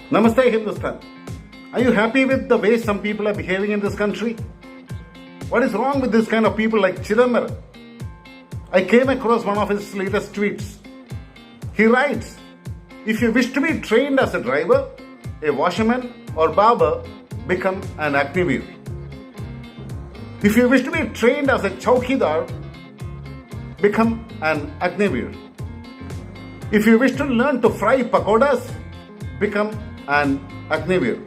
Namaste, Hindustan. Are you happy with the way some people are behaving in this country? What is wrong with this kind of people like Chidambaram? I came across one of his latest tweets. He writes, if you wish to be trained as a driver, a washerman or barber, become an Agniveer. If you wish to be trained as a chowkidar, become an Agniveer. If you wish to learn to fry pakodas, become an Agniveer.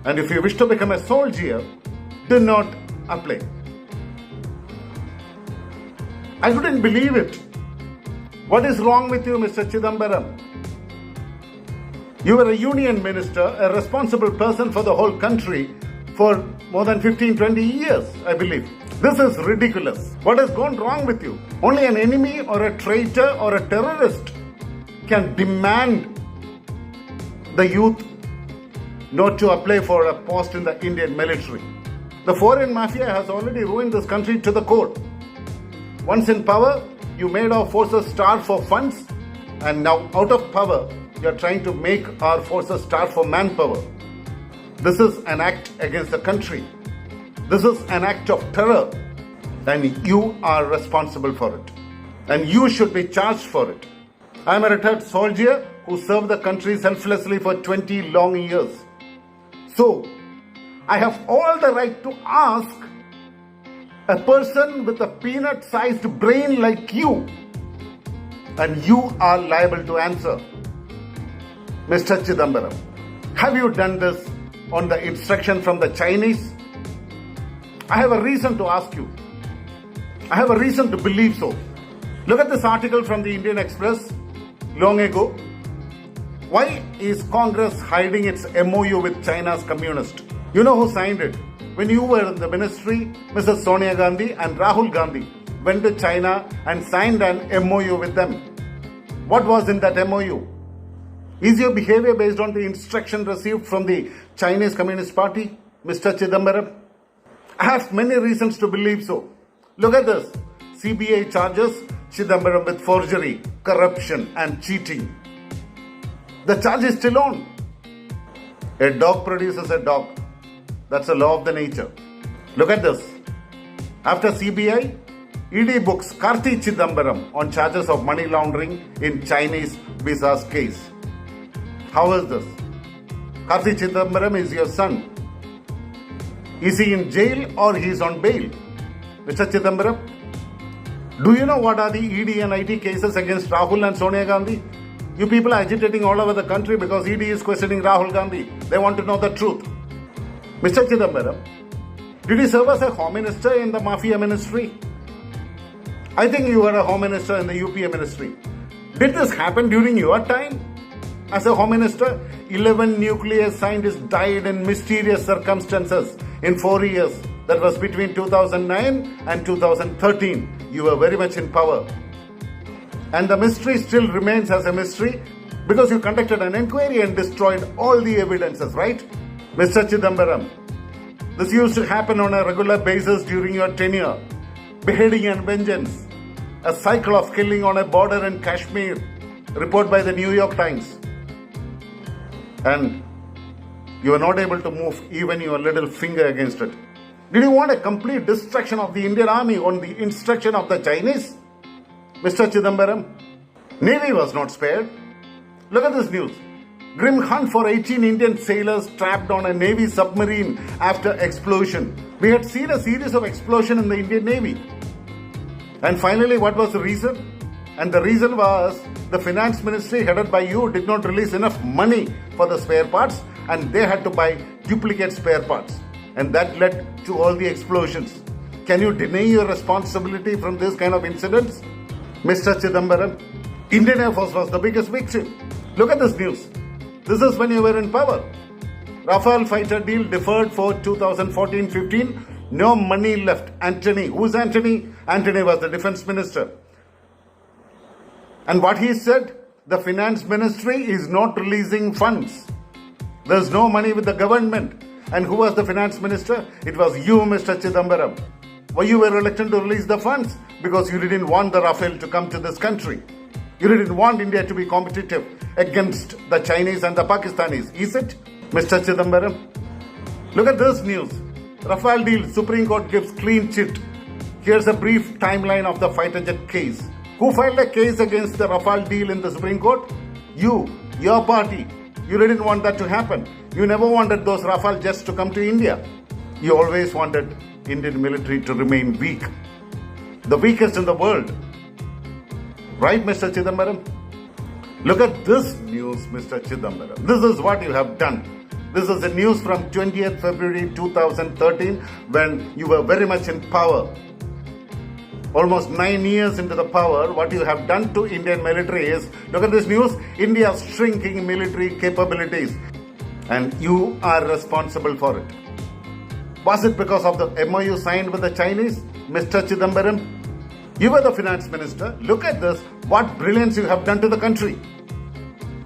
And if you wish to become a soldier, do not apply. I couldn't believe it. What is wrong with you, Mr. Chidambaram? You were a union minister, a responsible person for the whole country for more than 15-20 years, I believe. This is ridiculous. What has gone wrong with you? Only an enemy or a traitor or a terrorist can demand the youth not to apply for a post in the Indian military. The foreign mafia has already ruined this country to the core. Once in power, you made our forces starve for funds, and now out of power, you are trying to make our forces starve for manpower. This is an act against the country. This is an act of terror, and you are responsible for it. And you should be charged for it. I am a retired soldier who served the country selflessly for 20 long years. So, I have all the right to ask a person with a peanut-sized brain like you, and you are liable to answer. Mr. Chidambaram, have you done this on the instruction from the Chinese? I have a reason to ask you. I have a reason to believe so. Look at this article from the Indian Express long ago. Why is Congress hiding its MOU with China's communist? You know who signed it? When you were in the ministry, Mrs. Sonia Gandhi and Rahul Gandhi went to China and signed an MOU with them. What was in that MOU? Is your behavior based on the instruction received from the Chinese Communist Party, Mr. Chidambaram? I have many reasons to believe so. Look at this. CBI charges Chidambaram with forgery, corruption and cheating. The charge is still on. A dog produces a dog. That's a law of the nature. Look at this. After CBI, ED books Karthi Chidambaram on charges of money laundering in Chinese visas case. How is this? Karthi Chidambaram is your son. Is he in jail or he is on bail? Mr. Chidambaram, do you know what are the ED and IT cases against Rahul and Sonia Gandhi? You people are agitating all over the country because ED is questioning Rahul Gandhi. They want to know the truth. Mr. Chidambaram, did you serve as a Home Minister in the Mafia Ministry? I think you were a Home Minister in the UPA Ministry. Did this happen during your time? As a Home Minister, 11 nuclear scientists died in mysterious circumstances in 4 years. That was between 2009 and 2013. You were very much in power. And the mystery still remains as a mystery because you conducted an inquiry and destroyed all the evidences, right? Mr. Chidambaram, this used to happen on a regular basis during your tenure. Beheading and vengeance. A cycle of killing on a border in Kashmir. Report by the New York Times. And you were not able to move even your little finger against it. Did you want a complete destruction of the Indian army on the instruction of the Chinese? Mr. Chidambaram, Navy was not spared. Look at this news. Grim hunt for 18 Indian sailors trapped on a Navy submarine after explosion. We had seen a series of explosions in the Indian Navy. And finally, what was the reason? And the reason was the finance ministry headed by you did not release enough money for the spare parts and they had to buy duplicate spare parts. And that led to all the explosions. Can you deny your responsibility from this kind of incidents? Mr. Chidambaram, Indian Air Force was the biggest victim. Look at this news. This is when you were in power. Rafale fighter deal deferred for 2014-15. No money left. Antony. Who's Antony? Antony was the defense minister. And what he said? The finance ministry is not releasing funds. There's no money with the government. And who was the finance minister? It was you, Mr. Chidambaram. Why you were reluctant to release the funds? Because you didn't want the Rafale to come to this country. You didn't want India to be competitive. against the Chinese and the Pakistanis. Is it, Mr. Chidambaram? Look at this news. Rafale deal, Supreme Court gives clean chit. Here's a brief timeline of the fighter jet case. Who filed a case against the Rafale deal in the Supreme Court? You, your party. You didn't want that to happen. You never wanted those Rafale jets to come to India. You always wanted Indian military to remain weak. The weakest in the world. Right, Mr. Chidambaram? Look at this news, Mr. Chidambaram. This is what you have done. This is the news from 20th February 2013 when you were very much in power. Almost 9 years into the power, what you have done to Indian military is, look at this news, India's shrinking military capabilities. And you are responsible for it. Was it because of the MOU signed with the Chinese, Mr. Chidambaram? You were the finance minister. Look at this, what brilliance you have done to the country.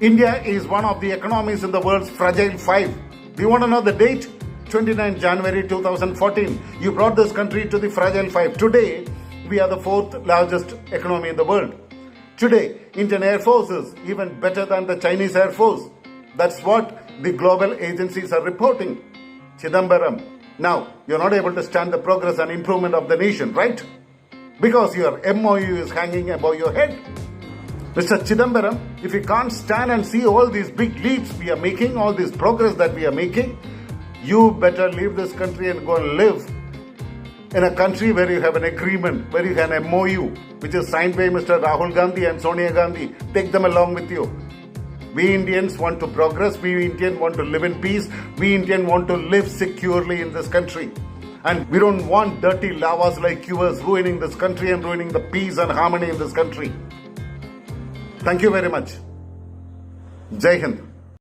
India is one of the economies in the world's fragile five. Do you want to know the date? 29 January 2014. You brought this country to the fragile five. Today, we are the fourth largest economy in the world. Today, Indian Air Force is even better than the Chinese Air Force. That's what the global agencies are reporting. Chidambaram, now you're not able to stand the progress and improvement of the nation, right? Because your MOU is hanging above your head. Mr. Chidambaram, if you can't stand and see all these big leaps we are making, all this progress that we are making, you better leave this country and go and live in a country where you have an agreement, where you have an MOU, which is signed by Mr. Rahul Gandhi and Sonia Gandhi. Take them along with you. We Indians want to progress. We Indians want to live in peace. We Indians want to live securely in this country. And we don't want dirty lavas like yours ruining this country and ruining the peace and harmony in this country. Thank you very much. Jai Hind.